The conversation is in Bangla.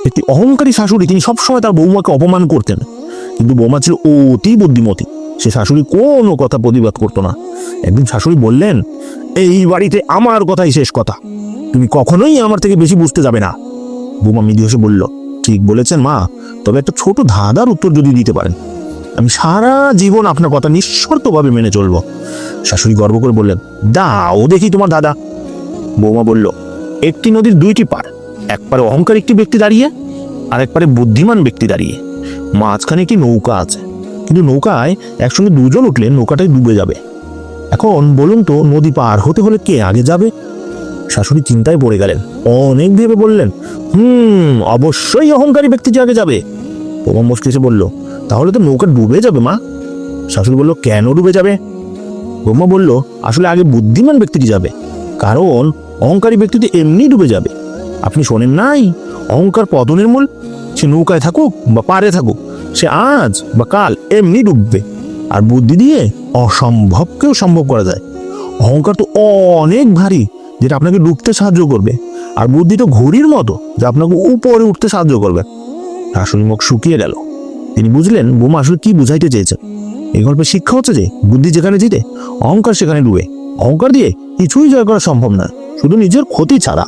একটি অহংকারী শাশুড়ি, তিনি সবসময় তার বৌমাকে অপমান করতেন, কিন্তু বৌমা ছিল অতি বুদ্ধিমতী। সে শাশুড়ি কোনো কথা প্রতিবাদ করতো না। একদিন শাশুড়ি বললেন, এই বাড়িতে আমার কথাই শেষ কথা, তুমি কখনোই আমার থেকে বেশি বুঝতে যাবে না। বৌমা মৃদু হেসে বলল, ঠিক বলেছেন মা, তবে একটা ছোট ধাঁধার উত্তর যদি দিতে পারেন, আমি সারা জীবন আপনার কথা নিঃশর্তভাবে মেনে চলবো। শাশুড়ি গর্ব করে বললেন, দাও দেখি তোমার ধাঁধা। বৌমা বলল, একটি নদীর দুইটি পার, এক পারে অহংকার একটি ব্যক্তি দাঁড়িয়ে, আর এক পারে বুদ্ধিমান ব্যক্তি দাঁড়িয়ে। মাঝখানে একটি নৌকা আছে, কিন্তু নৌকায় একসঙ্গে দুজন উঠলে নৌকাটাই ডুবে যাবে। এখন বলুন তো, নদী পার হতে হলে কে আগে যাবে? শাশুড়ি চিন্তায় পড়ে গেলেন, অনেক ভেবে বললেন, অবশ্যই অহংকারী ব্যক্তিটি আগে যাবে। বৌমা মুচকি এসে বলল, তাহলে তো নৌকা ডুবে যাবে মা। শাশুড়ি বলল, কেন ডুবে যাবে? বৌমা বলল, আসলে আগে বুদ্ধিমান ব্যক্তিটি যাবে, কারণ অহংকারী ব্যক্তি তো এমনি ডুবে যাবে। আপনি শোনেন নাই, অহংকার পতনের মূল। সে নৌকায় থাকুক বা পারে থাকুক, সে আজ বা কাল এমনি ডুববে। আর বুদ্ধি দিয়ে অসম্ভবকেও সম্ভব করা যায়। অহংকার তো অনেক ভারী, যেটা আপনাকে ডুবতে সাহায্য করবে, আর বুদ্ধি তো ঘুড়ির মতো, যা আপনাকে উপরে উঠতে সাহায্য করবে। শাশুড়ি মুখ শুকিয়ে গেল। তিনি বুঝলেন বৌমা আসলে কি বুঝাইতে চেয়েছেন। এই গল্পের শিক্ষা হচ্ছে যে, বুদ্ধি যেখানে জিতে, অহংকার সেখানে ডুবে। অহংকার দিয়ে কিছুই জয় করা সম্ভব না, শুধু নিজের ক্ষতি ছাড়া।